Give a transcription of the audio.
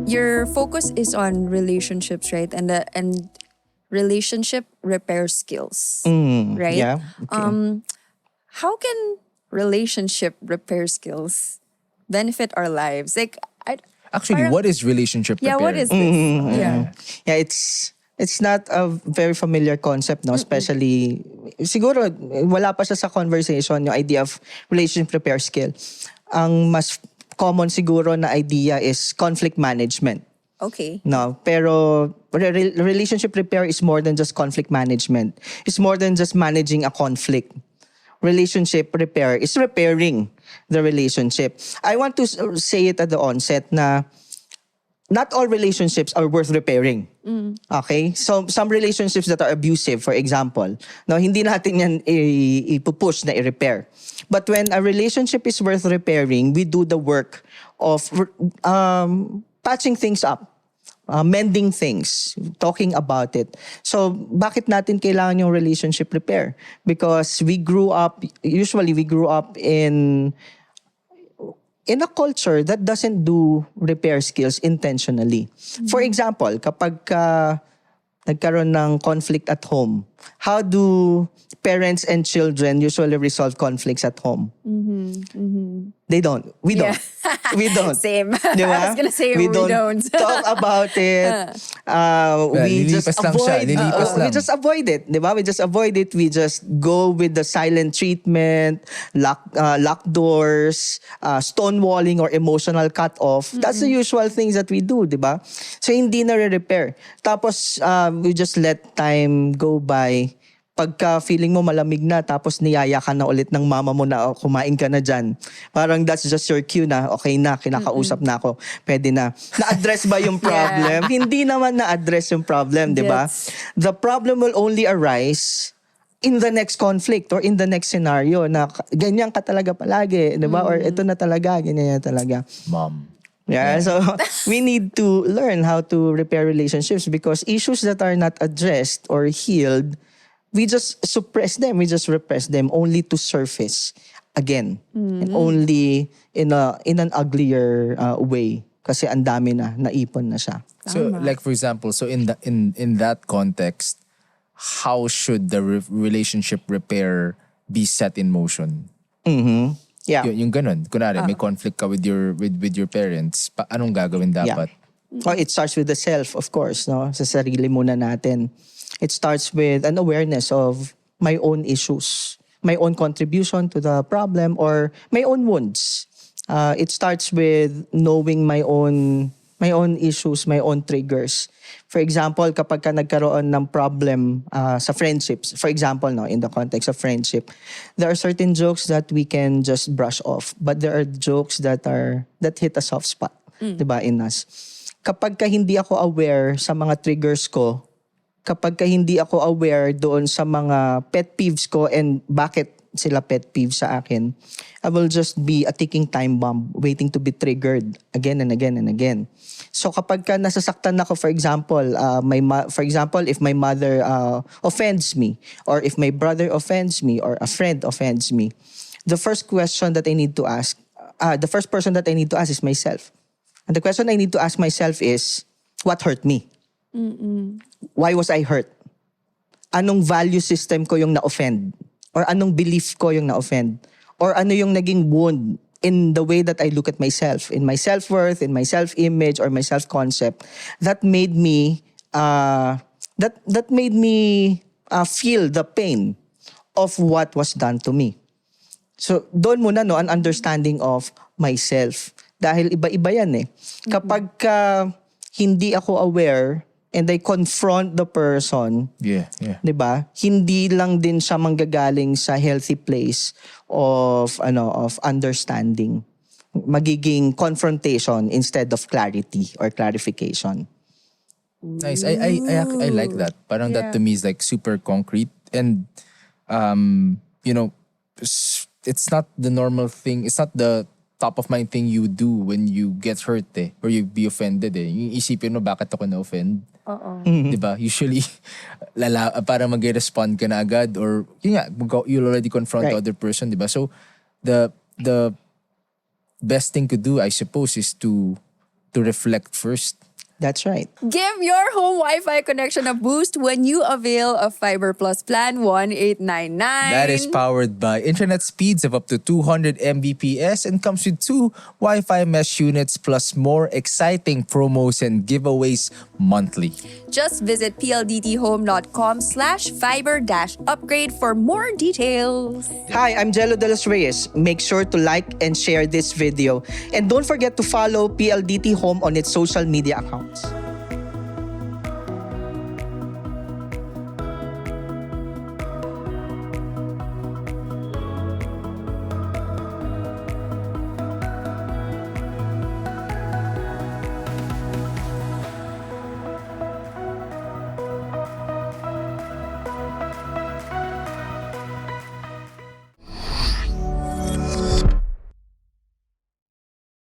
your focus is on relationships, right? And relationship repair skills, right? Yeah. Okay. How can relationship repair skills benefit our lives? Like, Actually, parang- what is relationship repair? yeah, what is this? Yeah. Yeah, it's not a very familiar concept, no? Especially, siguro, wala pa siya sa conversation, yung idea of relationship repair skill. Ang mas common siguro na idea is conflict management. Okay. No, pero relationship repair is more than just conflict management. It's more than just managing a conflict. Relationship repair is repairing the relationship. I want to say it at the onset na not all relationships are worth repairing. Okay? So some relationships that are abusive, for example, no, hindi natin yan ipupush na i-repair. But when a relationship is worth repairing, we do the work of patching things up, mending things, talking about it. So, bakit natin kailangan yung relationship repair? Because usually we grew up in a culture that doesn't do repair skills intentionally. For example, kapag nagkaroon ng conflict at home, how do parents and children usually resolve conflicts at home? They don't. We don't. We don't. Same. Diba? I was gonna say we don't. talk about it. We just lilipas lang siya, avoid. lilipas We lang. just avoid it. Diba? We just avoid it. We just go with the silent treatment, lock doors, stonewalling or emotional cut-off. That's the usual things that we do. Diba? So hindi na re-repair. Tapos we just let time go by. Pagka feeling mo malamig na tapos niyaya ka na ulit ng mama mo na kumain ka na dyan. Parang that's just your cue na okay na, kinakausap na ako. Pwede na. Na-address ba yung problem? Hindi naman na-address yung problem, di ba? The problem will only arise in the next conflict or in the next scenario na ganyan ka talaga palagi, di ba? Or ito na talaga, ganyan na talaga. Mom. Yeah, so we need to learn how to repair relationships because issues that are not addressed or healed, we just suppress them, we just repress them only to surface again. And only in an uglier way kasi ang dami na naipon na siya. So like for example, so in that context, how should the relationship repair be set in motion? Yeah. Yung ganun. Kunwari, may conflict ka with your parents, anong gagawin dapat? Oh, it starts with the self, of course, no? Sa sarili muna natin. It starts with an awareness of my own issues, my own contribution to the problem, or my own wounds. It starts with knowing my own issues, my own triggers. For example, kapag ka nagkaroon ng problem sa friendships, for example, no, in the context of friendship, there are certain jokes that we can just brush off, but there are jokes that hit a soft spot, 'di ba, in us. Kapag ka hindi ako aware sa mga triggers ko, kapag ka hindi ako aware doon sa mga pet peeves ko and bakit sila pet peeves sa akin, I will just be a ticking time bomb waiting to be triggered again and again and again. So kapag ka nasasaktan ako, for example, if my mother offends me, or if my brother offends me, or a friend offends me, the first person that I need to ask is myself. And the question I need to ask myself is, what hurt me? Why was I hurt? Anong value system ko yung na-offend? Or anong belief ko yung na-offend? Or ano yung naging wound in the way that I look at myself, in my self-worth, in my self-image, or my self-concept that made me feel the pain of what was done to me. So doon muna an understanding of myself. Dahil iba-iba yan eh. Kapag hindi ako aware and I confront the person, Yeah. 'di ba? Hindi lang din siya manggagaling sa healthy place of understanding. Magiging confrontation instead of clarity or clarification. Nice. I like that. Parang that to me is like super concrete and it's not the normal thing. It's not the top of mind thing you do when you get hurt or you be offended Yung isipin mo bakit ako na-offend. Diba? Usually, para mag-respond ka na agad or you'll already confront the other person, diba? So, the best thing to do, I suppose, is to reflect first. That's right. Give your home Wi-Fi connection a boost when you avail of Fiber Plus Plan 1899. That is powered by internet speeds of up to 200 Mbps and comes with 2 Wi-Fi mesh units plus more exciting promos and giveaways monthly. Just visit pldthome.com/fiber-upgrade for more details. Hi, I'm Jello de los Reyes. Make sure to like and share this video. And don't forget to follow PLDT Home on its social media accounts.